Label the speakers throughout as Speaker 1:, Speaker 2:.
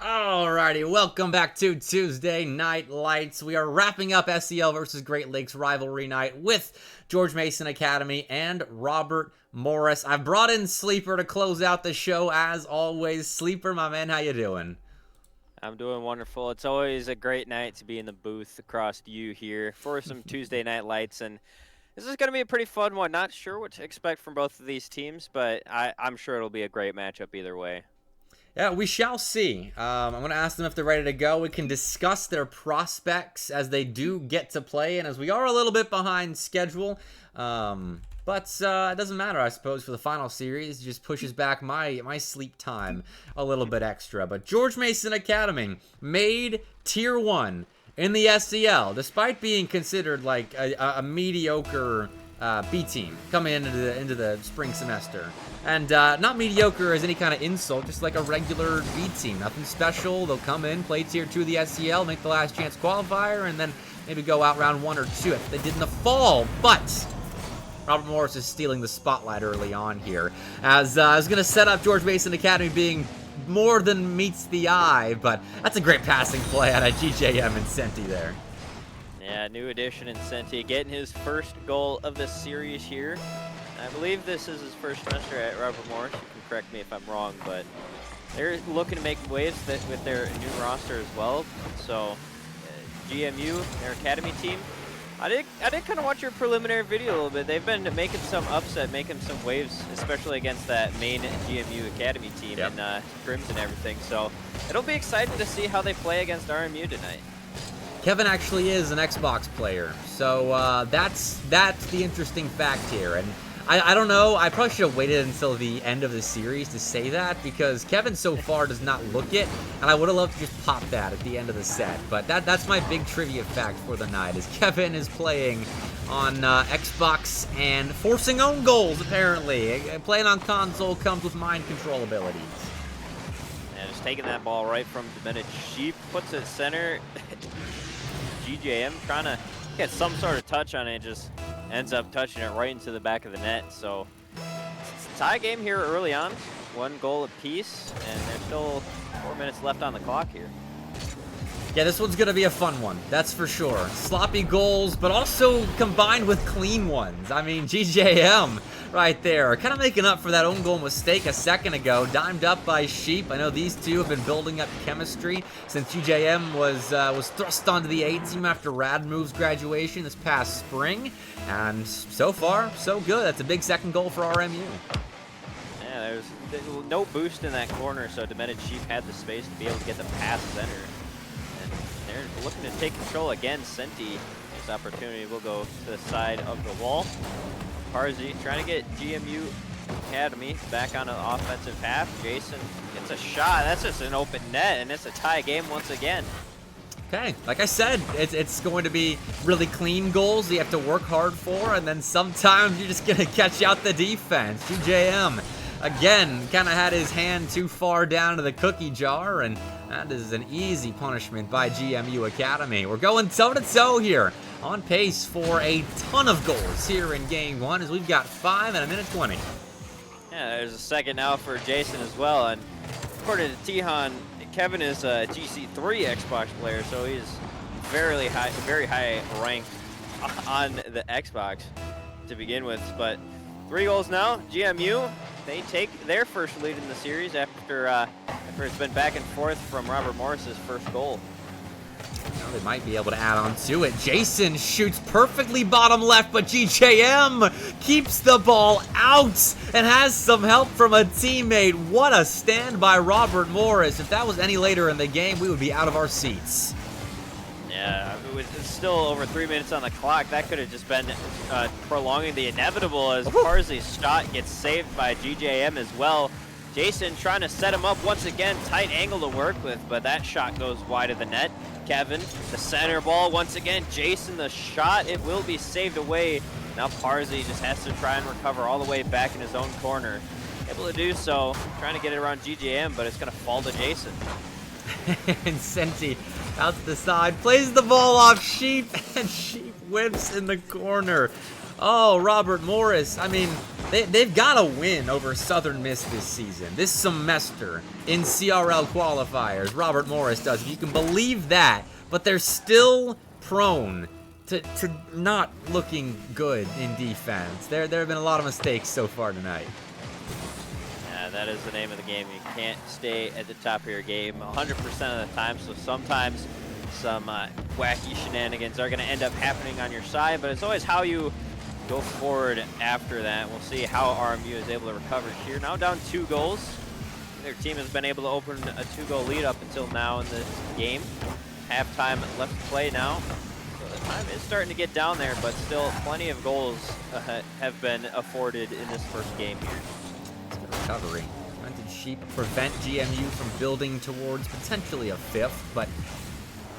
Speaker 1: Alrighty, welcome back to Tuesday Night Lights. We are wrapping up SEL versus Great Lakes rivalry night with George Mason Academy and Robert Morris. I've brought in Sleeper to close out the show as always. Sleeper, my man, how you doing?
Speaker 2: I'm doing wonderful. It's always a great night to be in the booth across you here for some Tuesday Night Lights, and this is going to be a pretty fun one. Not sure what to expect from both of these teams, but I'm sure it'll be a great matchup either way.
Speaker 1: Yeah, we shall see. I'm going to ask them if they're ready to go. We can discuss their prospects as they do get to play, and as we are a little bit behind schedule. But it doesn't matter, I suppose, for the final series. It just pushes back my sleep time a little bit extra. But George Mason Academy made Tier 1 in the SEL, despite being considered like a mediocre B team coming into the spring semester. And not mediocre as any kind of insult, just like a regular B team. Nothing special. They'll come in, play Tier 2 of the SEL, make the last chance qualifier, and then maybe go out round 1 or 2 if they did in the fall. But Robert Morris is stealing the spotlight early on here. As I was going to set up George Mason Academy being more than meets the eye, but that's a great passing play out of GJM and Senti there.
Speaker 2: Yeah, new addition in Senti, getting his first goal of the series here. I believe this is his first semester at Robert Morris. You can correct me if I'm wrong, but they're looking to make waves with their new roster as well. So, GMU, their academy team, I did kind of watch your preliminary video a little bit. They've been making some upset, making some waves, especially against that main GMU academy team in scrims and everything. So it'll be exciting to see how they play against RMU tonight.
Speaker 1: Kevin actually is an Xbox player, so that's the interesting fact here. And I don't know, I probably should have waited until the end of the series to say that, because Kevin so far does not look it, and I would have loved to just pop that at the end of the set. But that's my big trivia fact for the night, is Kevin is playing on Xbox and forcing own goals, apparently. Playing on console comes with mind control abilities.
Speaker 2: And just taking that ball right from Domenic Sheep, puts it center. GJM trying to get some sort of touch on it, just ends up touching it right into the back of the net. So it's a tie game here early on, 1 goal apiece, and there's still 4 minutes left on the clock here.
Speaker 1: Yeah, this one's going to be a fun one, that's for sure. Sloppy goals, but also combined with clean ones. I mean, GJM right there, kind of making up for that own goal mistake a second ago. Dimed up by Sheep. I know these two have been building up chemistry since GJM was thrust onto the A team after Radmove's graduation this past spring. And so far, so good. That's a big second goal for RMU.
Speaker 2: Yeah, there's no boost in that corner, so Domenic Sheep had the space to be able to get the pass center. They're looking to take control again. Senti, this opportunity will go to the side of the wall. Parzi trying to get GMU Academy back on an offensive half. Jason gets a shot. That's just an open net, and it's a tie game once again.
Speaker 1: Okay, like I said, it's going to be really clean goals you have to work hard for, and then sometimes you're just going to catch out the defense. GJM, again, kind of had his hand too far down to the cookie jar, and that is an easy punishment by GMU Academy. We're going toe-to-toe here, on pace for a ton of goals here in Game 1, as we've got 5 in a minute 20.
Speaker 2: Yeah, there's a second now for Jason as well, and according to Tihan, Kevin is a GC3 Xbox player, so he's very high ranked on the Xbox to begin with. But 3 goals now. GMU, they take their first lead in the series after it's been back and forth from Robert Morris's first goal.
Speaker 1: Well, they might be able to add on to it. Jason shoots perfectly bottom left, but GJM keeps the ball out and has some help from a teammate. What a stand by Robert Morris. If that was any later in the game, we would be out of our seats.
Speaker 2: Yeah, it's still over 3 minutes on the clock. That could have just been prolonging the inevitable, as Parsley's shot gets saved by GJM as well. Jason trying to set him up once again, tight angle to work with, but that shot goes wide of the net. Kevin, the center ball once again. Jason, the shot, it will be saved away. Now Parsley just has to try and recover all the way back in his own corner. Able to do so, trying to get it around GJM, but it's going to fall to Jason.
Speaker 1: And Senti out to the side, plays the ball off Sheep, and Sheep whips in the corner. Oh, Robert Morris, I mean, they've got to win over Southern Miss this season, this semester in CRL qualifiers. Robert Morris does, if you can believe that, but they're still prone to not looking good in defense. There have been a lot of mistakes so far tonight.
Speaker 2: Yeah, that is the name of the game. You can't stay at the top of your game 100% of the time, so sometimes some wacky shenanigans are going to end up happening on your side, but it's always how you go forward after that. We'll see how RMU is able to recover here. Now down 2 goals. Their team has been able to open a 2-goal lead up until now in this game. Halftime left to play now. So the time is starting to get down there, but still plenty of goals have been afforded in this first game here.
Speaker 1: It's a recovery. Rented Sheep prevent GMU from building towards potentially a 5th, but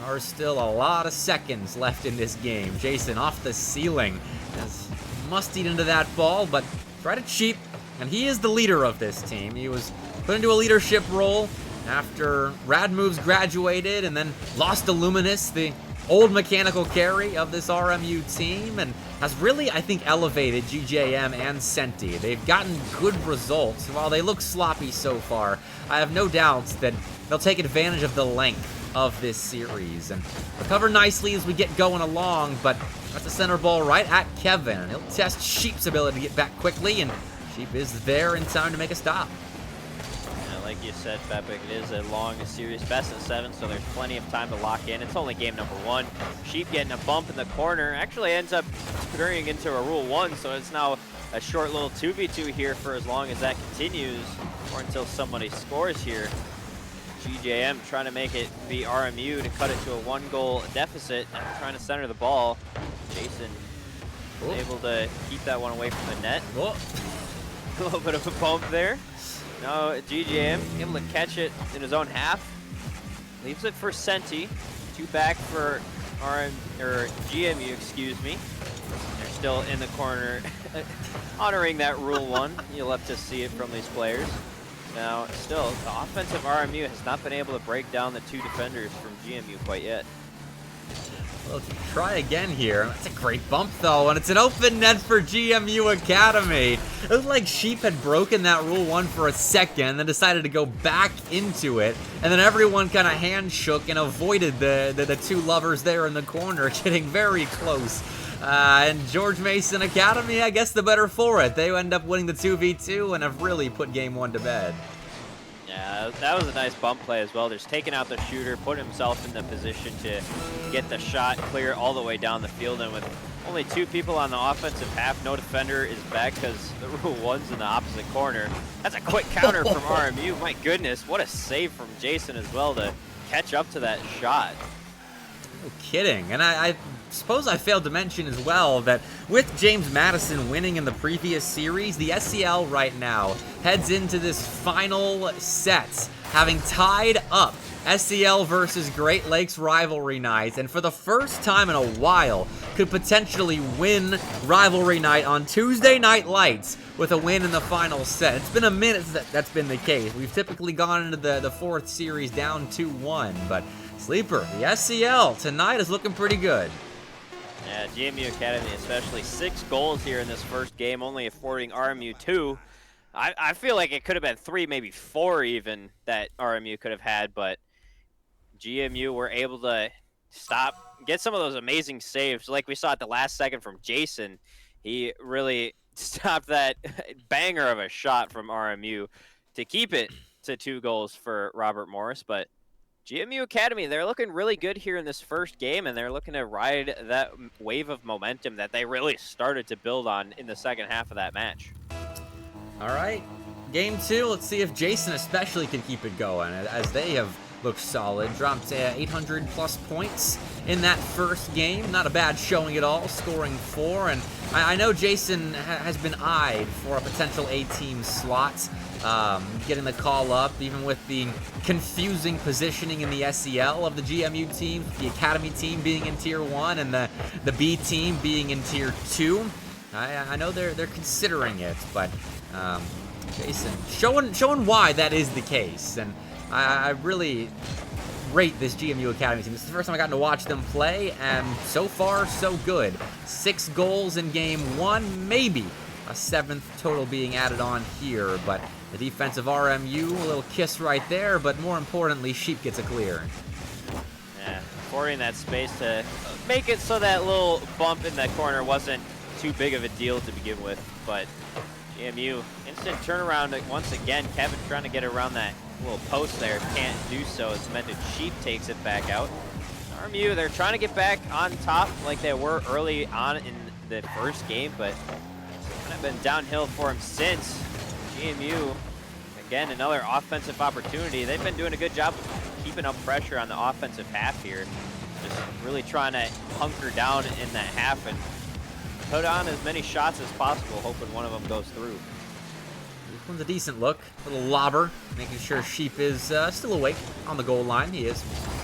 Speaker 1: there are still a lot of seconds left in this game. Jason off the ceiling has mustied into that ball, but right at Sheep, and he is the leader of this team. He was put into a leadership role after Rad Moves graduated and then lost to Luminous, the old mechanical carry of this RMU team, and has really, I think, elevated GJM and Senti. They've gotten good results. While they look sloppy so far, I have no doubts that they'll take advantage of the length of this series and recover nicely as we get going along, but that's a center ball right at Kevin. He'll test Sheep's ability to get back quickly, and Sheep is there in time to make a stop.
Speaker 2: Yeah, like you said, Bepic, it is a long series, best of 7, so there's plenty of time to lock in. It's only game number 1. Sheep getting a bump in the corner actually ends up turning into a Rule 1, so it's now a short little 2v2 here for as long as that continues, or until somebody scores here. GJM trying to make it be RMU to cut it to a 1-goal deficit and trying to center the ball. Jason able to keep that one away from the net. A little bit of a bump there. Now GJM able to catch it in his own half. Leaves it for Senti. 2 back for GMU, excuse me. They're still in the corner honoring that Rule 1. You'll have to see it from these players. Now, still, the offensive RMU has not been able to break down the 2 defenders from GMU quite yet.
Speaker 1: Well, to try again here. That's a great bump, though, and it's an open net for GMU Academy. It looked like Sheep had broken that Rule 1 for a second, then decided to go back into it, and then everyone kind of hand shook and avoided the 2 lovers there in the corner, getting very close. And George Mason Academy, I guess the better for it. They end up winning the 2v2 and have really put game 1 to bed.
Speaker 2: Yeah, that was a nice bump play as well. Just taking out the shooter, put himself in the position to get the shot clear all the way down the field. And with only 2 people on the offensive half, no defender is back because the Rule 1's in the opposite corner. That's a quick counter from RMU. My goodness, what a save from Jason as well to catch up to that shot.
Speaker 1: No kidding. And I suppose I failed to mention as well that with James Madison winning in the previous series, the SCL right now heads into this final set, having tied up SCL versus Great Lakes rivalry night, and for the first time in a while could potentially win rivalry night on Tuesday Night Lights with a win in the final set. It's been a minute that's been the case. We've typically gone into the 4th series down 2-1, but Sleeper, the SCL tonight is looking pretty good.
Speaker 2: Yeah, GMU Academy especially 6 goals here in this first game, only affording RMU 2. I feel like it could have been 3, maybe 4 even that RMU could have had, but GMU were able to get some of those amazing saves. Like we saw at the last second from Jason, he really stopped that banger of a shot from RMU to keep it to 2 goals for Robert Morris, but GMU Academy, they're looking really good here in this first game, and they're looking to ride that wave of momentum that they really started to build on in the second half of that match.
Speaker 1: All right, game 2. Let's see if Jason especially can keep it going, as they have looked solid. Dropped 800-plus points in that first game. Not a bad showing at all, scoring 4. And I know Jason has been eyed for a potential A-team slot. Getting the call up, even with the confusing positioning in the SEL of the GMU team, the Academy team being in Tier 1 and the B team being in Tier 2. I know they're considering it, but Jason showing why that is the case, and I really rate this GMU Academy team. This is the first time I got to watch them play, and so far, so good. 6 goals in game 1, maybe a 7th total being added on here, but the defensive RMU, a little kiss right there, but more importantly, Sheep gets a clear.
Speaker 2: Yeah, affording that space to make it so that little bump in the corner wasn't too big of a deal to begin with, but GMU, instant turnaround once again. Kevin trying to get around that little post there, can't do so as Cemented Sheep takes it back out. RMU, they're trying to get back on top like they were early on in the first game, but it's kind of been downhill for them since. GMU, again, another offensive opportunity. They've been doing a good job of keeping up pressure on the offensive half here. Just really trying to hunker down in that half and put on as many shots as possible, hoping one of them goes through.
Speaker 1: This one's a decent look. Little lobber, making sure Sheep is still awake on the goal line. He is.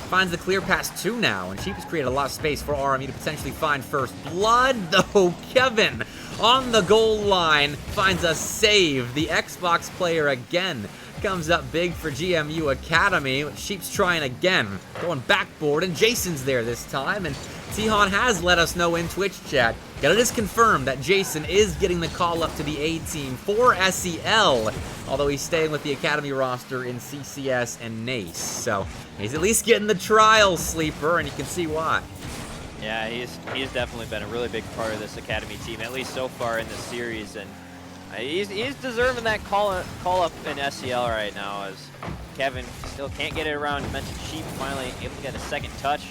Speaker 1: Finds the clear pass 2 now, and Sheep has created a lot of space for RMU to potentially find first blood, though. Kevin on the goal line finds a save. The Xbox player again comes up big for GMU Academy. Sheep's trying again, going backboard, and Jason's there this time, and Tihan has let us know in Twitch chat that it is confirmed that Jason is getting the call up to the A team for SEL, although he's staying with the Academy roster in CCS and NACE. So he's at least getting the trial, Sleeper, and you can see why.
Speaker 2: Yeah, he's definitely been a really big part of this Academy team, at least so far in the series, and he's deserving that call up in SEL right now, as Kevin still can't get it around. You mentioned Sheep finally able to get a second touch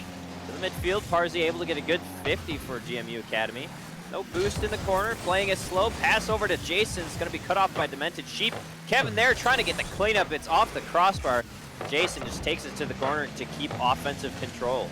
Speaker 2: to the midfield. Parsi able to get a good 50 for GMU Academy. No boost in the corner, playing a slow pass over to Jason. It's going to be cut off by Demented Sheep. Kevin there trying to get the cleanup. It's off the crossbar. Jason just takes it to the corner to keep offensive control.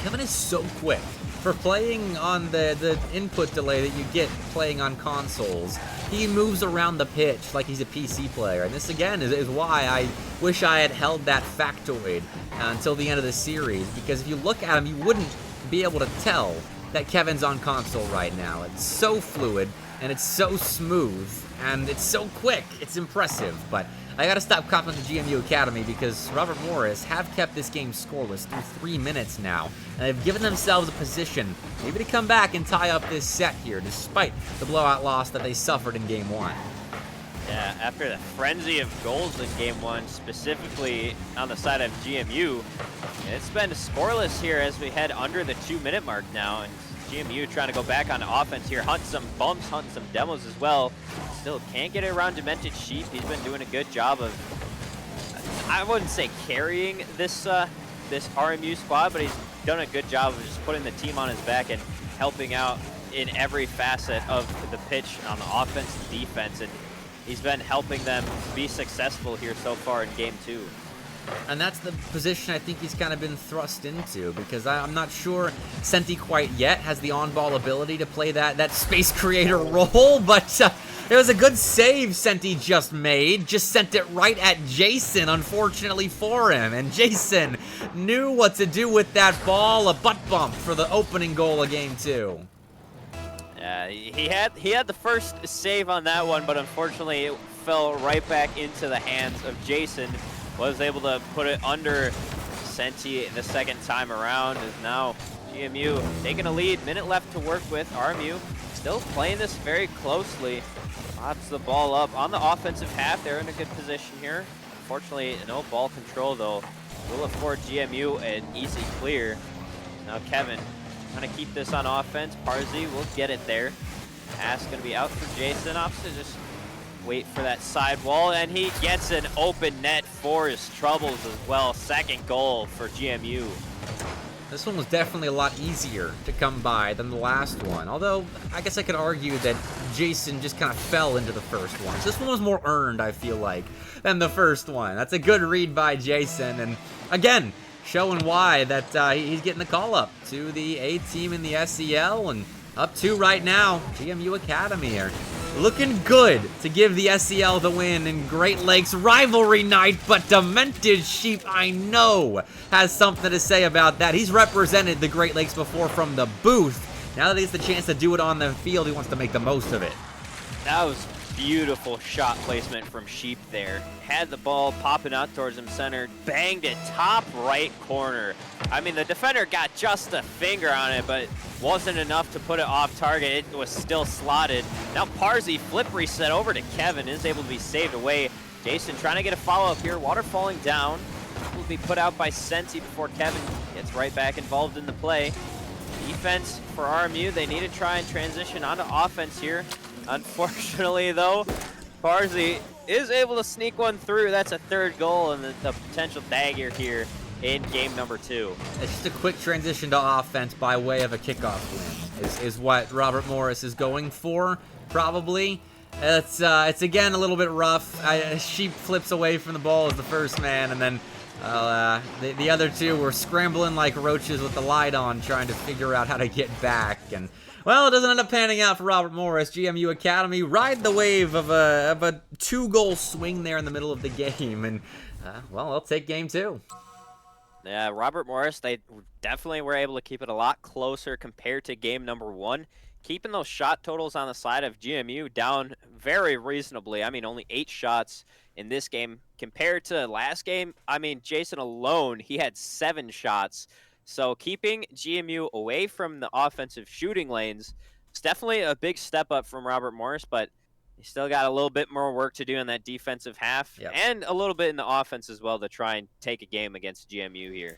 Speaker 1: Kevin is so quick. For playing on the input delay that you get playing on consoles, he moves around the pitch like he's a PC player. And this, again, is why I wish I had held that factoid until the end of the series. Because if you look at him, you wouldn't be able to tell that Kevin's on console right now. It's so fluid, and it's so smooth, and it's so quick. It's impressive, but I gotta stop copping the GMU Academy because Robert Morris have kept this game scoreless through 3 minutes now, and they've given themselves a position maybe to come back and tie up this set here, despite the blowout loss that they suffered in Game 1.
Speaker 2: Yeah, after the frenzy of goals in Game 1, specifically on the side of GMU, it's been scoreless here as we head under the 2-minute mark now, and GMU trying to go back on offense here, hunt some bumps, hunt some demos as well. Still can't get it around Demented Sheep. He's been doing a good job of, I wouldn't say carrying this this RMU squad, but he's done a good job of just putting the team on his back and helping out in every facet of the pitch on the offense and defense, and he's been helping them be successful here so far in Game 2.
Speaker 1: And that's the position I think he's kind of been thrust into, because I'm not sure Senti quite yet has the on-ball ability to play that space creator role, but it was a good save Senti just made. Just sent it right at Jason, unfortunately for him. And Jason knew what to do with that ball, a butt bump for the opening goal of Game 2.
Speaker 2: Yeah, he had the first save on that one, but unfortunately it fell right back into the hands of Jason. Was able to put it under Senti the second time around, as now GMU taking a lead. Minute left to work with. RMU still playing this very closely. Lobs the ball up on the offensive half. They're in a good position here. Unfortunately, no ball control though. Will afford GMU an easy clear. Now Kevin trying to keep this on offense. Parsi will get it there. Pass going to be out for Jason. Opposite just wait for that side wall, and he gets an open net for his troubles as well. Second goal for GMU.
Speaker 1: This one was definitely a lot easier to come by than the last one, although I guess I could argue that Jason just kind of fell into the first one. So this one was more earned, I feel like, than the first one. That's a good read by Jason, and again, showing why that he's getting the call up to the A team in the SEL, and up 2 right now. GMU Academy are looking good to give the SEL the win in Great Lakes rivalry night, but Demented Sheep, I know, has something to say about that. He's represented the Great Lakes before from the booth. Now that he gets the chance to do it on the field, he wants to make the most of it.
Speaker 2: That was beautiful shot placement from Sheep there. Had the ball popping out towards him center, banged it top right corner. I mean, the defender got just a finger on it, but wasn't enough to put it off target. It was still slotted. Now Parzi flip reset over to Kevin, is able to be saved away. Jason trying to get a follow-up here. Water falling down. Will be put out by Senti before Kevin gets right back involved in the play. Defense for RMU, they need to try and transition onto offense here. Unfortunately, though, Parzi is able to sneak one through. That's a third goal and the potential dagger here in game number 2.
Speaker 1: It's just a quick transition to offense by way of a kickoff win is what Robert Morris is going for, probably. It's again a little bit rough. Sheep flips away from the ball as the first man, and then the other two were scrambling like roaches with the light on, trying to figure out how to get back. And well, it doesn't end up panning out for Robert Morris. GMU Academy ride the wave of a 2-goal swing there in the middle of the game, and well, they'll take game 2.
Speaker 2: Yeah, Robert Morris, they definitely were able to keep it a lot closer compared to game number 1. Keeping those shot totals on the side of GMU down very reasonably. I mean, only 8 shots in this game compared to last game. I mean, Jason alone, he had 7 shots. So keeping GMU away from the offensive shooting lanes is definitely a big step up from Robert Morris, but he still got a little bit more work to do in that defensive half. Yep. And a little bit in the offense as well to try and take a game against GMU here.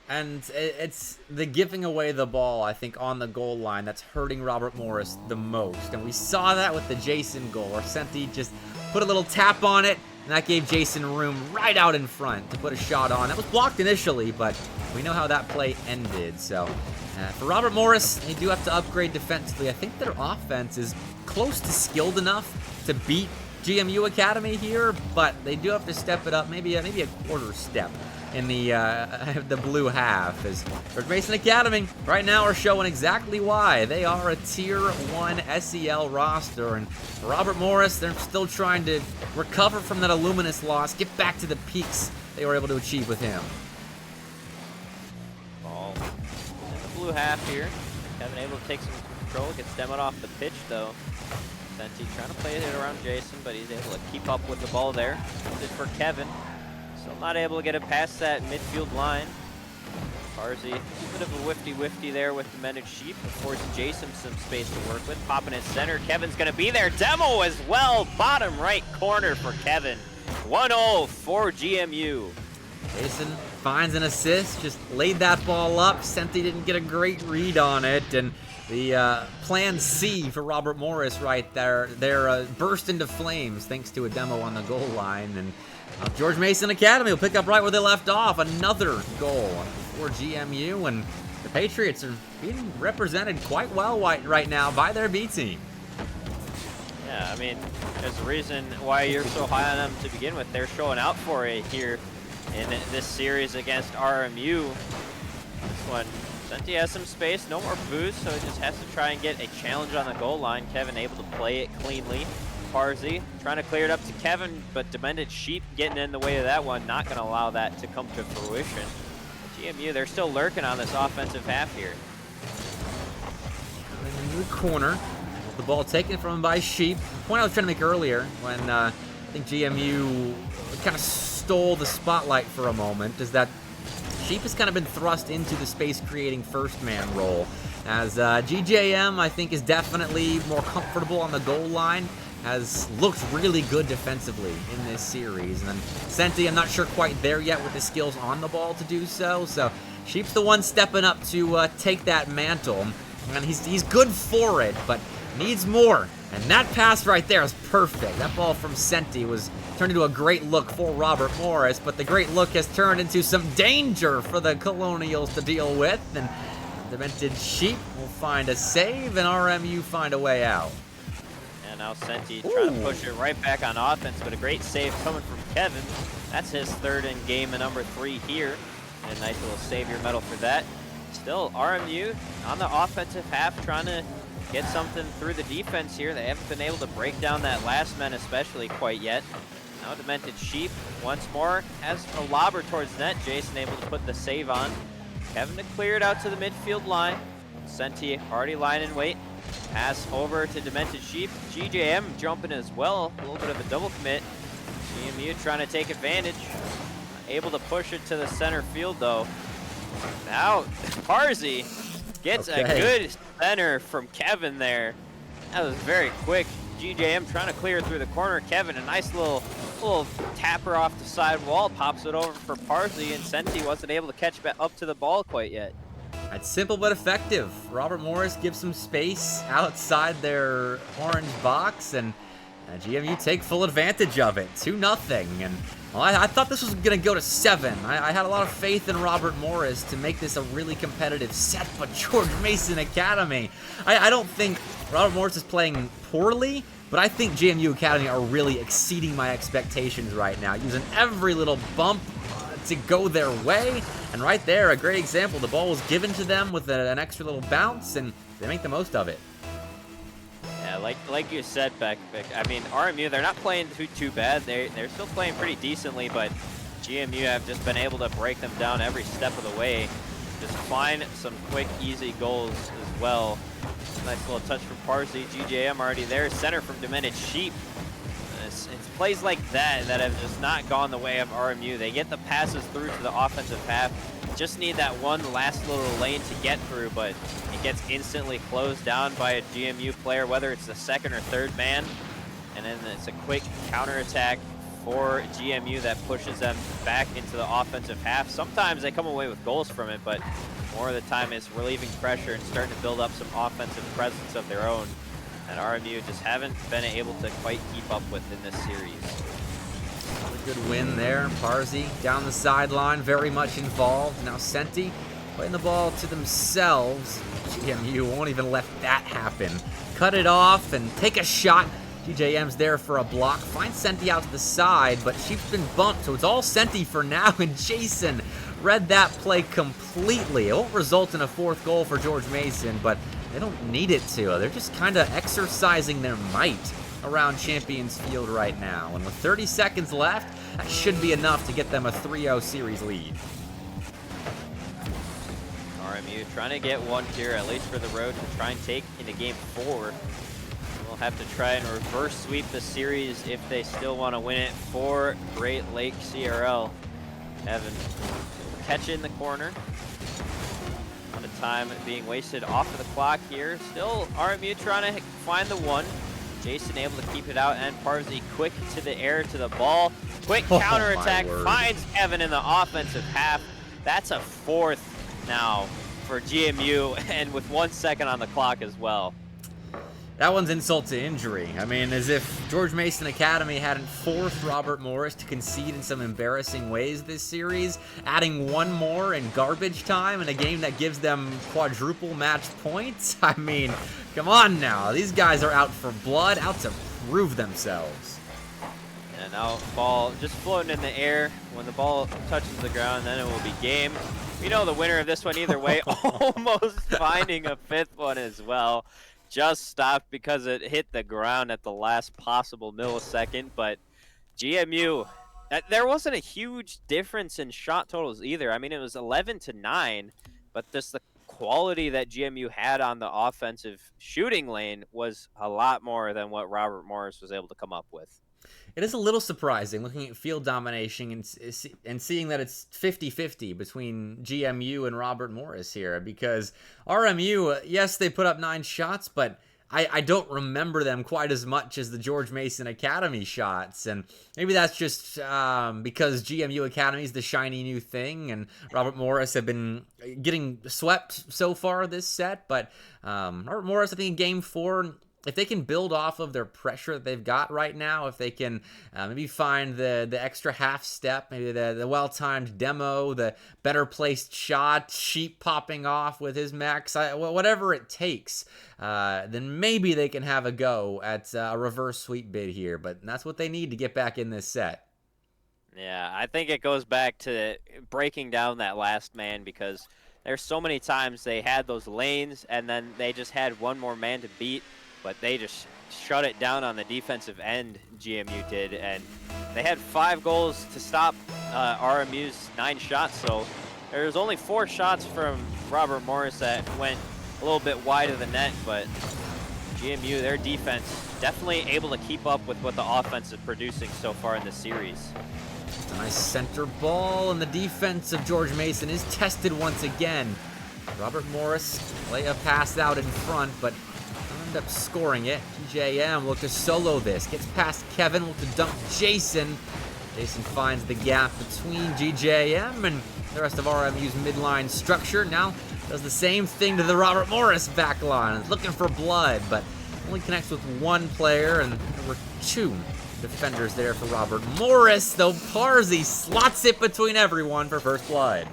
Speaker 1: And it's the giving away the ball, I think, on the goal line that's hurting Robert Morris the most. And we saw that with the Jason goal, where Senti just put a little tap on it, and that gave Jason room right out in front to put a shot on. That was blocked initially, but we know how that play ended. So for Robert Morris, they do have to upgrade defensively. I think their offense is close to skilled enough to beat GMU Academy here, but they do have to step it up, maybe a quarter step in the blue half. As George Mason Academy right now are showing exactly why they are a tier 1 SEL roster, and Robert Morris, they're still trying to recover from that Illuminous loss, get back to the peaks they were able to achieve with him.
Speaker 2: Ball in the blue half here. Kevin able to take some control, gets demoed off the pitch though. Senti trying to play it around Jason, but he's able to keep up with the ball there. Good for Kevin. Still not able to get it past that midfield line. Parzi, a bit of a whifty there with the Demented Sheep. Affords Jason some space to work with. Popping it center. Kevin's going to be there. Demo as well. Bottom right corner for Kevin. 1-0 for GMU.
Speaker 1: Jason finds an assist. Just laid that ball up. Senti didn't get a great read on it. And the plan C for Robert Morris right there. They're burst into flames thanks to a demo on the goal line. And George Mason Academy will pick up right where they left off. Another goal for GMU, and the Patriots are being represented quite well right now by their B team.
Speaker 2: Yeah, I mean, there's a reason why you're so high on them to begin with. They're showing out for it here in this series against RMU. This one, Senti has some space, no more boost, so he just has to try and get a challenge on the goal line. Kevin able to play it cleanly. Parzi trying to clear it up to Kevin, but Demented Sheep getting in the way of that one, not going to allow that to come to fruition. GMU, they're still lurking on this offensive half here.
Speaker 1: In the corner, the ball taken from him by Sheep. The point I was trying to make earlier when I think GMU kind of stole the spotlight for a moment is that Sheep has kind of been thrust into the space-creating first-man role. As GJM, I think, is definitely more comfortable on the goal line, has looked really good defensively in this series. And then Senti, I'm not sure quite there yet with the skills on the ball to do so. So Sheep's the one stepping up to take that mantle. And he's good for it, but needs more. And that pass right there is perfect. That ball from Senti was turned into a great look for Robert Morris, but the great look has turned into some danger for the Colonials to deal with. And Demented Sheep will find a save, and RMU find a way out.
Speaker 2: And now Senti trying to push it right back on offense, but a great save coming from Kevin. That's his third in game and number 3 here. And a nice little savior medal for that. Still, RMU on the offensive half trying to get something through the defense here. They haven't been able to break down that last man especially quite yet. Now Demented Sheep once more has a lobber towards net. Jason able to put the save on. Kevin to clear it out to the midfield line. Senti already lying in wait. Pass over to Demented Sheep. GJM jumping as well. A little bit of a double commit. GMU trying to take advantage. Able to push it to the center field though. Now Parzi Gets a good center from Kevin there. That was very quick. GJM trying to clear through the corner. Kevin, a nice little tapper off the side wall, pops it over for Parsley, and Senti wasn't able to catch up to the ball quite yet.
Speaker 1: That's simple but effective. Robert Morris gives some space outside their orange box, and GMU take full advantage of it. 2-0. And well, I thought this was going to go to 7. I had a lot of faith in Robert Morris to make this a really competitive set, but George Mason Academy, I don't think Robert Morris is playing poorly, but I think GMU Academy are really exceeding my expectations right now, using every little bump to go their way. And right there, a great example. The ball was given to them with an extra little bounce, and they make the most of it.
Speaker 2: Yeah, like you said, Bepic, I mean, RMU, they're not playing too bad. They're still playing pretty decently, but GMU have just been able to break them down every step of the way. Just find some quick, easy goals as well. Nice little touch from Parsley. GJM already there. Center from Diminished Sheep. It's plays like that have just not gone the way of RMU. They get the passes through to the offensive half. Just need that one last little lane to get through, but it gets instantly closed down by a GMU player, whether it's the second or third man. And then it's a quick counterattack for GMU that pushes them back into the offensive half. Sometimes they come away with goals from it, but more of the time it's relieving pressure and starting to build up some offensive presence of their own. And RMU just haven't been able to quite keep up with in this series.
Speaker 1: A good win there. Parsi down the sideline, very much involved. Now Senti playing the ball to themselves. GMU won't even let that happen. Cut it off and take a shot. GJM's there for a block. Finds Senti out to the side, but Sheep's been bumped, so it's all Senti for now. And Jason read that play completely. It won't result in a 4th goal for George Mason, but they don't need it to. They're just kind of exercising their might around Champions Field right now. And with 30 seconds left, that should be enough to get them a 3-0 series lead.
Speaker 2: RMU trying to get one here, at least for the road, to try and take into game 4. We'll have to try and reverse sweep the series if they still want to win it for Great Lake CRL. Evan catch in the corner. A lot of time being wasted off of the clock here. Still RMU trying to find the one. Jason able to keep it out, and Parsi quick to the air to the ball. Quick counterattack finds Kevin in the offensive half. That's a 4th now for GMU, and with 1 second on the clock as well.
Speaker 1: That one's insult to injury. I mean, as if George Mason Academy hadn't forced Robert Morris to concede in some embarrassing ways this series, adding one more in garbage time in a game that gives them quadruple match points. I mean, come on now. These guys are out for blood, out to prove themselves.
Speaker 2: And now ball just floating in the air. When the ball touches the ground, then it will be game. We know the winner of this one either way. Almost finding a 5th one as well. Just stopped because it hit the ground at the last possible millisecond. But GMU, there wasn't a huge difference in shot totals either. I mean, it was 11-9, but just the quality that GMU had on the offensive shooting lane was a lot more than what Robert Morris was able to come up with.
Speaker 1: It is a little surprising looking at field domination and seeing that it's 50-50 between GMU and Robert Morris here, because RMU, yes, they put up 9 shots, but I don't remember them quite as much as the George Mason Academy shots, and maybe that's just because GMU Academy is the shiny new thing, and Robert Morris have been getting swept so far this set, but Robert Morris, I think in Game 4, if they can build off of their pressure that they've got right now, if they can maybe find the extra half step, maybe the well-timed demo, the better placed shot, Sheep popping off with his max, whatever it takes, then maybe they can have a go at a reverse sweep bid here. But that's what they need to get back in this set.
Speaker 2: Yeah, I think it goes back to breaking down that last man, because there's so many times they had those lanes and then they just had one more man to beat. But they just shut it down on the defensive end, GMU did, and they had 5 goals to stop RMU's 9 shots, so there's only 4 shots from Robert Morris that went a little bit wide of the net, but GMU, their defense, definitely able to keep up with what the offense is producing so far in this series.
Speaker 1: Nice center ball, and the defense of George Mason is tested once again. Robert Morris lay a pass out in front, but end up scoring it. GJM will look to solo this. Gets past Kevin, will look to dump Jason. Jason finds the gap between GJM and the rest of RMU's midline structure. Now does the same thing to the Robert Morris backline. Looking for blood, but only connects with one player, and there were two defenders there for Robert Morris, though Parzi slots it between everyone for first blood.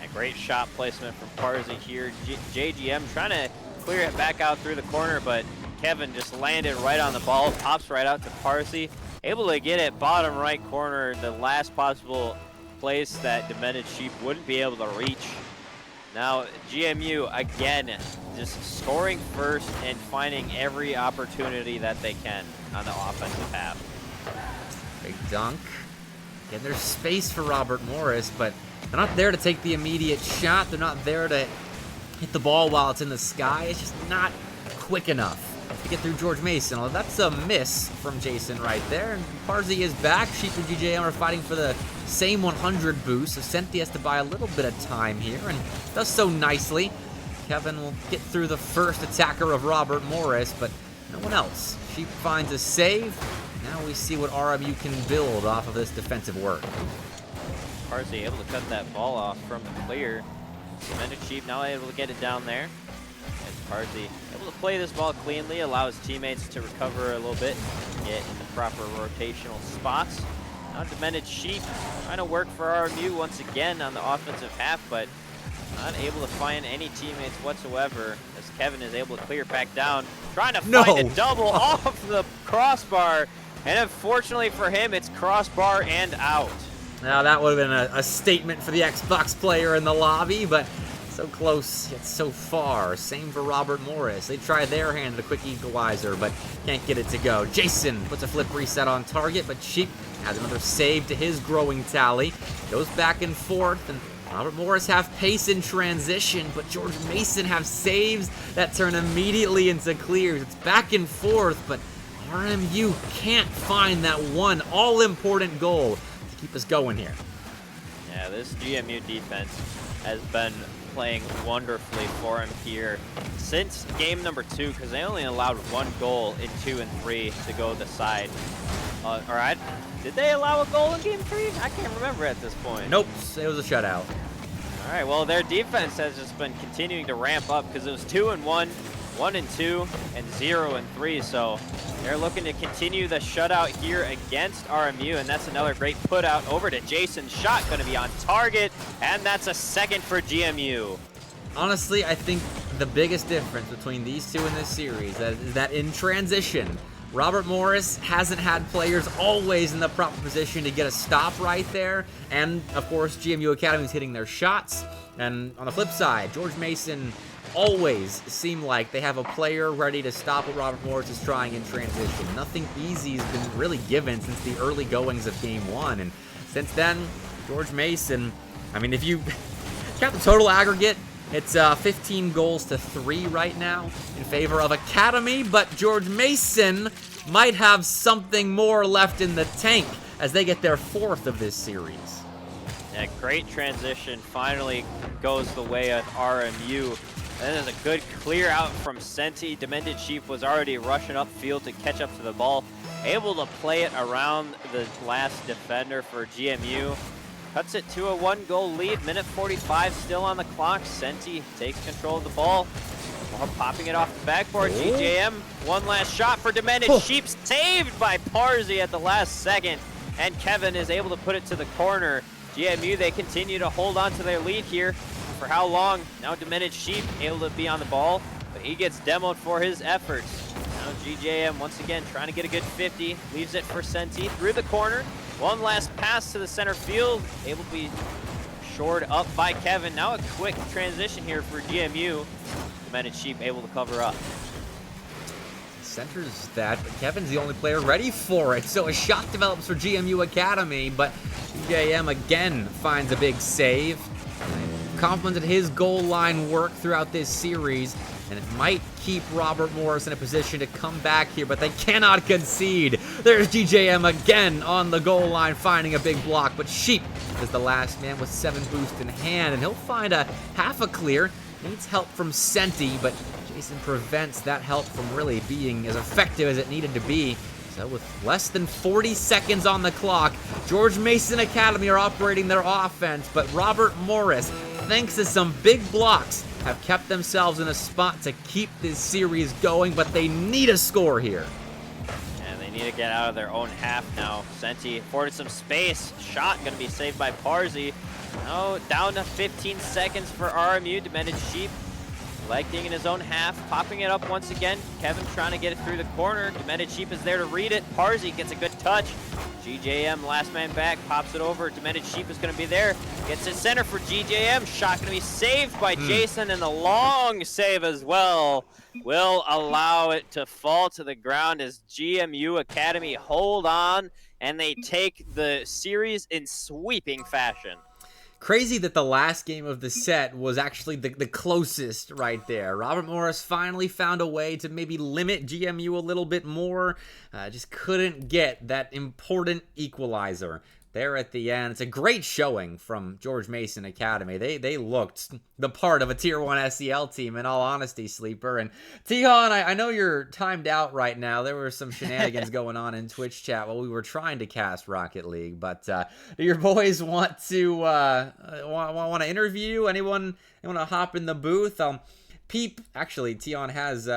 Speaker 2: A great shot placement from Parzi here. JGM trying to clear it back out through the corner, but Kevin just landed right on the ball, pops right out to Parzi, able to get it bottom right corner, the last possible place that Demented Sheep wouldn't be able to reach. Now GMU again just scoring first and finding every opportunity that they can on the offensive half.
Speaker 1: Big dunk. Again, there's space for Robert Morris, but they're not there to take the immediate shot. They're not there to hit the ball while it's in the sky. It's just not quick enough to get through George Mason. Well, that's a miss from Jason right there. And Parzi is back. Sheep and GJM are fighting for the same 100 boost, so Senti has to buy a little bit of time here, and does so nicely. Kevin will get through the first attacker of Robert Morris, but no one else. Sheep finds a save. Now we see what RMU can build off of this defensive work.
Speaker 2: Parzi able to cut that ball off from the clear. Demented Sheep now able to get it down there. And Parzi able to play this ball cleanly, allow his teammates to recover a little bit, get in the proper rotational spots. Now Demented Sheep trying to work for RMU once again on the offensive half, but not able to find any teammates whatsoever as Kevin is able to clear back down, trying to find a double off the crossbar, and unfortunately for him, it's crossbar and out.
Speaker 1: Now that would have been a statement for the Xbox player in the lobby, but so close yet so far. Same for Robert Morris. They try their hand at a quick equalizer, but can't get it to go. Jason puts a flip reset on target, but Sheep has another save to his growing tally. Goes back and forth, and Robert Morris have pace in transition, but George Mason have saves that turn immediately into clears. It's back and forth, but RMU can't find that one all-important goal to keep us going here.
Speaker 2: Yeah, this GMU defense has been playing wonderfully for him here since game number 2, because they only allowed one goal in 2 and 3 to go the side. All right, did they allow a goal in game 3? I can't remember at this point.
Speaker 1: Nope, it was a shutout.
Speaker 2: All right, well, their defense has just been continuing to ramp up because it was 2 and 1, 1 and 2, and 0 and 3. So they're looking to continue the shutout here against RMU, and that's another great put out over to Jason's shot, going to be on target, and that's a second for GMU.
Speaker 1: Honestly, I think the biggest difference between these two in this series is that in transition, Robert Morris hasn't had players always in the proper position to get a stop right there. And, of course, GMU Academy is hitting their shots. And on the flip side, George Mason always seem like they have a player ready to stop what Robert Morris is trying in transition. Nothing easy has been really given since the early goings of Game 1. And since then, George Mason, I mean, if you count the total aggregate, it's 15 goals to 3 right now in favor of Academy, but George Mason might have something more left in the tank as they get their 4th of this series.
Speaker 2: Yeah, great transition finally goes the way of RMU. That is a good clear out from Senti. Demented Sheep was already rushing upfield to catch up to the ball, able to play it around the last defender for GMU. Cuts it to a 1-goal lead, minute 45 still on the clock. Senti takes control of the ball while popping it off the backboard. GJM, one last shot for Demented Sheep, saved by Parzi at the last second, and Kevin is able to put it to the corner. GMU, they continue to hold on to their lead here. For how long? Now Demented Sheep able to be on the ball, but he gets demoed for his efforts. Now GJM once again trying to get a good 50, leaves it for Senti through the corner. One last pass to the center field, able to be shored up by Kevin. Now a quick transition here for GMU. Demented Sheep able to cover up.
Speaker 1: Centers that, but Kevin's the only player ready for it. So a shot develops for GMU Academy, but GJM again finds a big save. Complimented his goal line work throughout this series. and it might keep Robert Morris in a position to come back here, but they cannot concede. There's GJM again on the goal line, finding a big block, but Sheep is the last man with 7 boost in hand, and he'll find a half a clear. Needs help from Senti, but Jason prevents that help from really being as effective as it needed to be. So with less than 40 seconds on the clock, George Mason Academy are operating their offense, but Robert Morris, thanks to some big blocks, have kept themselves in a spot to keep this series going, but they need a score here.
Speaker 2: And they need to get out of their own half now. Senti afforded some space. Shot going to be saved by Parzi. Now down to 15 seconds for RMU. Demented Sheep collecting in his own half, popping it up once again. Kevin trying to get it through the corner. Demented Sheep is there to read it. Parzi gets a good touch. GJM, last man back, pops it over. Demented Sheep is going to be there. Gets it center for GJM. Shot going to be saved by Jason, and the long save as well will allow it to fall to the ground as GMU Academy hold on, and they take the series in sweeping fashion.
Speaker 1: Crazy that the last game of the set was actually the closest right there. Robert Morris finally found a way to maybe limit GMU a little bit more. Just couldn't get that important equalizer there at the end. It's a great showing from George Mason Academy. They looked the part of a Tier 1 SEL team, in all honesty, Sleeper. And Tihan, I know you're timed out right now. There were some shenanigans going on in Twitch chat while we were trying to cast Rocket League. But do your boys want to want to interview? Anyone want to hop in the booth? Peep, actually, Tihan has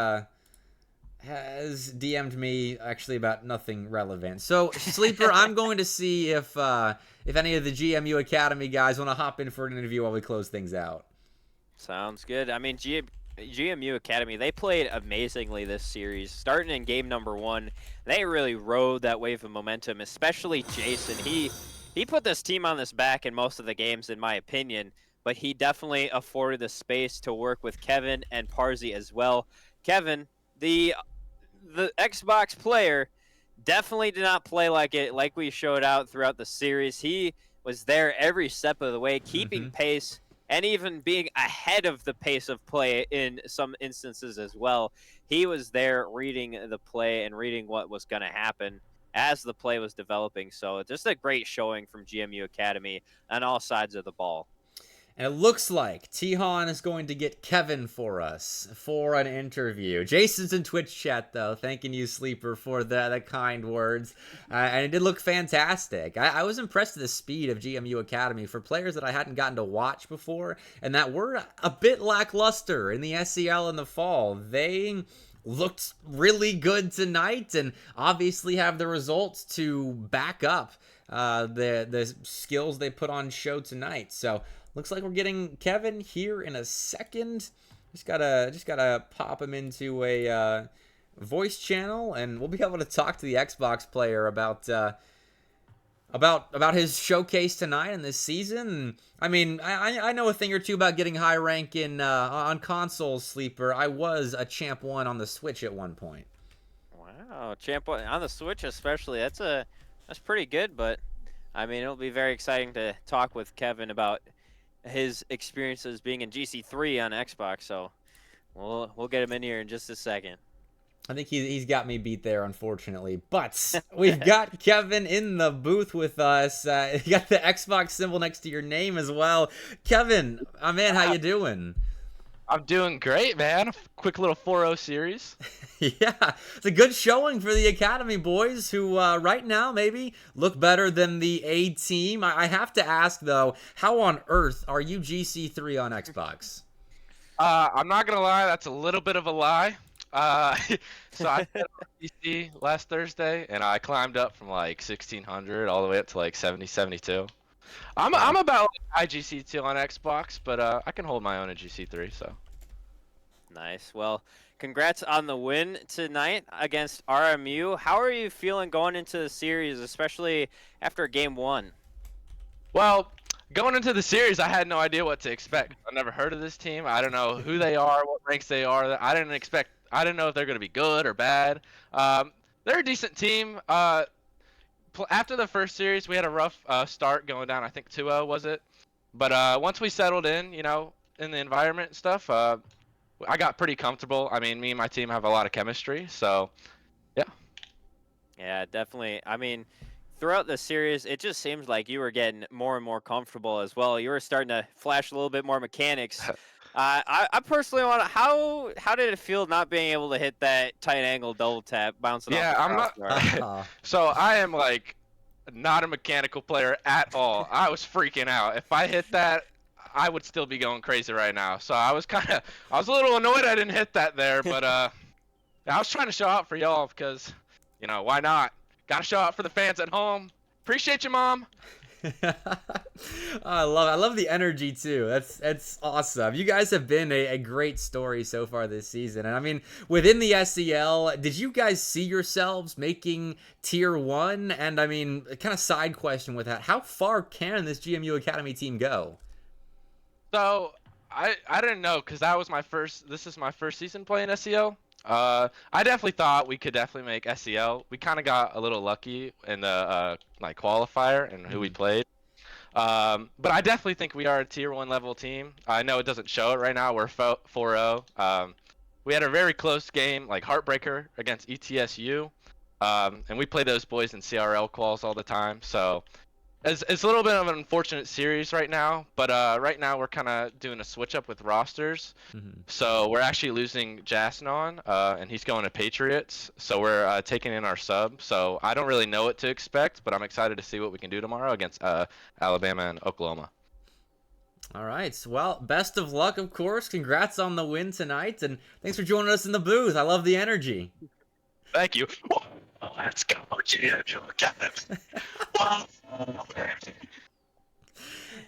Speaker 1: DM'd me actually about nothing relevant. So, Sleeper, I'm going to see if any of the GMU Academy guys want to hop in for an interview while we close things out.
Speaker 2: Sounds good. I mean, GMU Academy, they played amazingly this series. Starting in game number 1, they really rode that wave of momentum, especially Jason. He put this team on his back in most of the games, in my opinion, but he definitely afforded the space to work with Kevin and Parzi as well. Kevin, the Xbox player, definitely did not play like we showed out throughout the series. He was there every step of the way, keeping pace and even being ahead of the pace of play in some instances as well. He was there reading the play and reading what was going to happen as the play was developing. So just a great showing from GMU Academy on all sides of the ball.
Speaker 1: And it looks like Tihan is going to get Kevin for us for an interview. Jason's in Twitch chat, though, thanking you, Sleeper, for the kind words. And it did look fantastic. I was impressed with the speed of GMU Academy for players that I hadn't gotten to watch before and that were a bit lackluster in the SEL in the fall. They looked really good tonight and obviously have the results to back up the skills they put on show tonight. So looks like we're getting Kevin here in a second. Just gotta pop him into a voice channel, and we'll be able to talk to the Xbox player about his showcase tonight and this season. I mean, I know a thing or two about getting high rank in on consoles, Sleeper. I was a champ 1 on the Switch at one point.
Speaker 2: Wow, champ 1 on the Switch especially. That's pretty good, but I mean, it'll be very exciting to talk with Kevin about his experiences being in GC3 on Xbox, so we'll get him in here in just a second.
Speaker 1: I think he's got me beat there, unfortunately. But we've got Kevin in the booth with us. You got the Xbox symbol next to your name as well. Kevin, my man, how you doing?
Speaker 3: I'm doing great, man. Quick little 4-0 series.
Speaker 1: Yeah, it's a good showing for the Academy boys who right now maybe look better than the A team. I have to ask, though, how on earth are you GC3 on Xbox?
Speaker 3: I'm not going to lie. That's a little bit of a lie. So I played on PC last Thursday, and I climbed up from like 1600 all the way up to like 70-72. I'm about like IGC2 on Xbox, but I can hold my own at GC3. So
Speaker 2: nice. Well, congrats on the win tonight against RMU. How are you feeling going into the series, especially after game 1?
Speaker 3: Well, going into the series, I had no idea what to expect. I never heard of this team. I don't know who they are, what ranks they are. I didn't know if they're going to be good or bad. They're a decent team. After the first series, we had a rough start going down. I think 2-0 was it. But once we settled in, in the environment and stuff, I got pretty comfortable. I mean, me and my team have a lot of chemistry, so yeah.
Speaker 2: Yeah, definitely. I mean, throughout the series, it just seems like you were getting more and more comfortable as well. You were starting to flash a little bit more mechanics. I personally want to. How did it feel not being able to hit that tight angle double tap bouncing off
Speaker 3: Yeah,
Speaker 2: the
Speaker 3: I'm not.
Speaker 2: crossbar?
Speaker 3: So I am like not a mechanical player at all. I was freaking out. If I hit that, I would still be going crazy right now. So I was a little annoyed I didn't hit that there, but I was trying to show out for y'all because, why not? Got to show out for the fans at home. Appreciate you, Mom.
Speaker 1: I love the energy too. That's awesome. You guys have been a great story so far this season. And I mean, within the SEL, did you guys see yourselves making tier 1? And I mean, kind of side question with that, how far can this GMU Academy team go?
Speaker 3: So I didn't know because this is my first season playing SEL. I definitely thought we could definitely make SEL. We kind of got a little lucky in the like qualifier and who we played. But I definitely think we are a tier 1 level team. I know it doesn't show it right now. We're 4-0. We had a very close game, like heartbreaker against ETSU. And we play those boys in CRL quals all the time. So it's a little bit of an unfortunate series right now, but right now we're kind of doing a switch up with rosters. So we're actually losing Jasnon, and he's going to Patriots. So we're taking in our sub. So I don't really know what to expect, but I'm excited to see what we can do tomorrow against Alabama and Oklahoma.
Speaker 1: All right. Well, best of luck, of course. Congrats on the win tonight, and thanks for joining us in the booth. I love the energy.
Speaker 3: Thank you. Let's go, GMU Academy.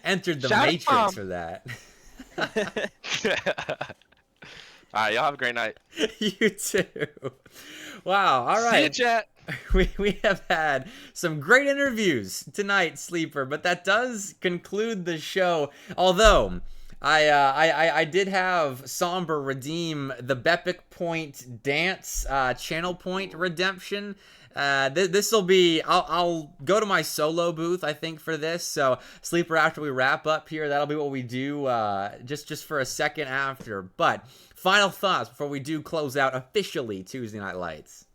Speaker 1: Entered the
Speaker 3: Shout
Speaker 1: Matrix
Speaker 3: out.
Speaker 1: for that.
Speaker 3: All right, y'all have a great night.
Speaker 1: You too. Wow. All right.
Speaker 3: See you, chat.
Speaker 1: We have had some great interviews tonight, Sleeper, but that does conclude the show. Although I did have Somber redeem the Bepic Point dance channel point redemption. This will be, I'll go to my solo booth, I think, for this. So Sleeper, after we wrap up here, that'll be what we do just for a second after. But final thoughts before we do close out officially Tuesday Night Lights.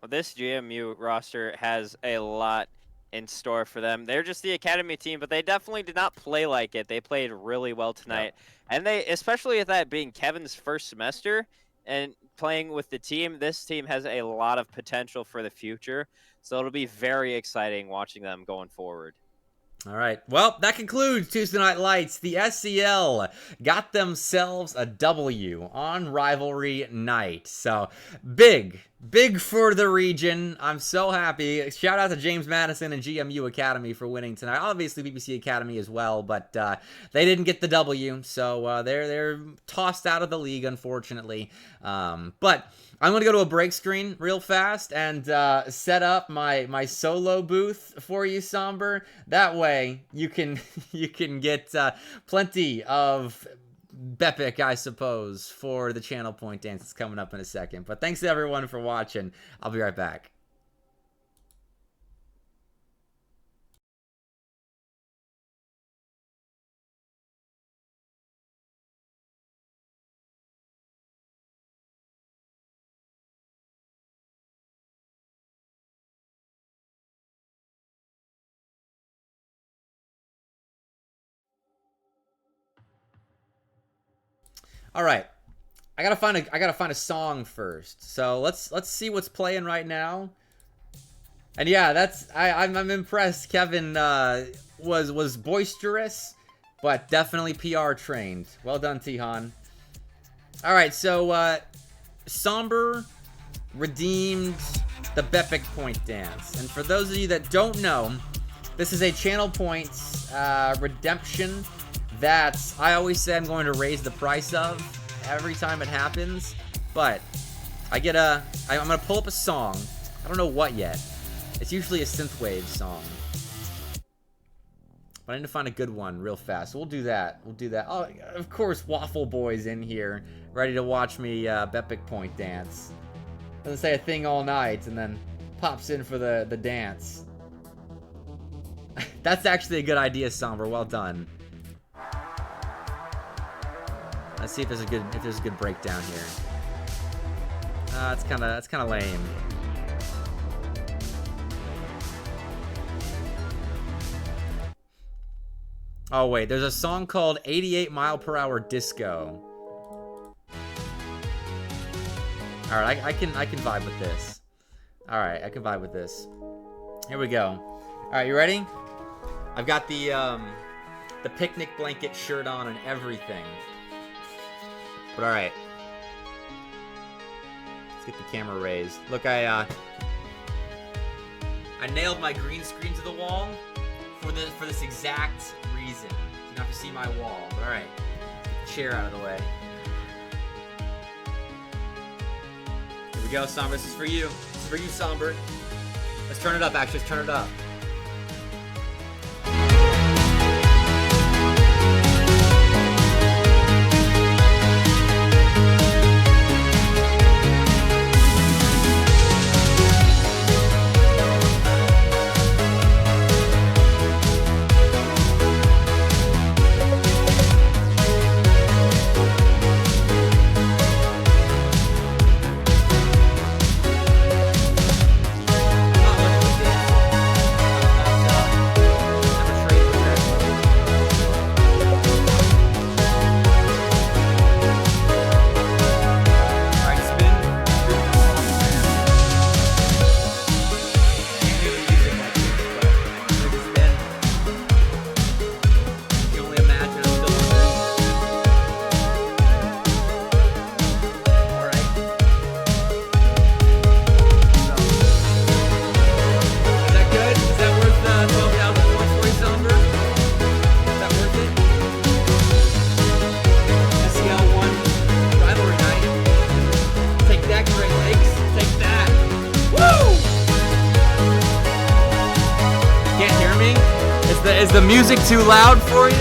Speaker 2: Well, this GMU roster has a lot in store for them. They're just the academy team, but they definitely did not play like it. They played really well tonight. Yeah. And they, especially with that being Kevin's first semester and playing with the team, this team has a lot of potential for the future. So it'll be very exciting watching them going forward.
Speaker 1: All right. Well, that concludes Tuesday Night Lights. The SEL got themselves a W on Rivalry Night. So big for the region. I'm so happy. Shout out to James Madison and GMU Academy for winning tonight. Obviously, BBC Academy as well, but they didn't get the W, so they're tossed out of the league, unfortunately. But I'm going to go to a break screen real fast and set up my solo booth for you, Somber. That way, you can get plenty of Bepic, I suppose, for the channel point dance that's coming up in a second. But thanks to everyone for watching. I'll be right back. All right, I gotta find a song first. So let's see what's playing right now. And yeah, I'm impressed. Kevin was boisterous, but definitely PR trained. Well done, Tihan. All right, so Somber redeemed the Bepic Point dance, and for those of you that don't know, this is a channel points redemption that I always say I'm going to raise the price of every time it happens, but I'm gonna pull up a song. I don't know what yet. It's usually a synthwave song, but I need to find a good one real fast. So we'll do that. Oh, of course, Waffle Boy's in here, ready to watch me Bepic Point dance. Doesn't say a thing all night, and then pops in for the dance. That's actually a good idea, Somber. Well done. Let's see if there's a good breakdown here. That's kind of lame. Oh wait, there's a song called 88 Mile Per Hour Disco. All right, I can vibe with this. All right, I can vibe with this. Here we go. All right, you ready? I've got the picnic blanket shirt on and everything. But all right, let's get the camera raised. Look, I nailed my green screen to the wall for this exact reason. You don't have to see my wall. But all right, get the chair out of the way. Here we go, Somber. This is for you. This is for you, Somber. Let's turn it up. Actually, let's turn it up. Is the music too loud for you?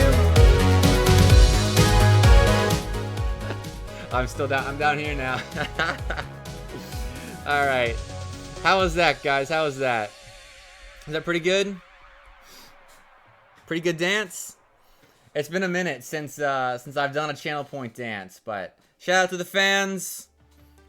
Speaker 1: I'm still down. I'm down here now. All right. How was that, guys? How was that? Is that pretty good? Pretty good dance? It's been a minute since I've done a channel point dance, but shout out to the fans.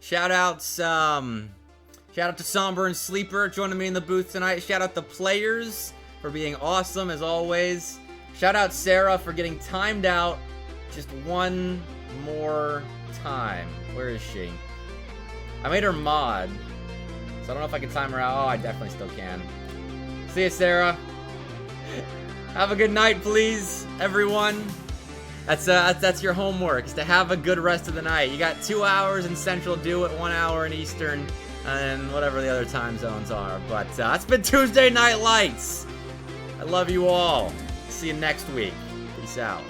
Speaker 1: Shout out to Somber and Sleeper joining me in the booth tonight. Shout out the players for being awesome as always. Shout out Sarah for getting timed out just one more time. Where is she? I made her mod, so I don't know if I can time her out. Oh, I definitely still can. See you, Sarah. Have a good night, please, everyone. That's your homework, is to have a good rest of the night. You got 2 hours in Central, do it 1 hour in Eastern, and whatever the other time zones are. But it's been Tuesday Night Lights. I love you all. See you next week. Peace out.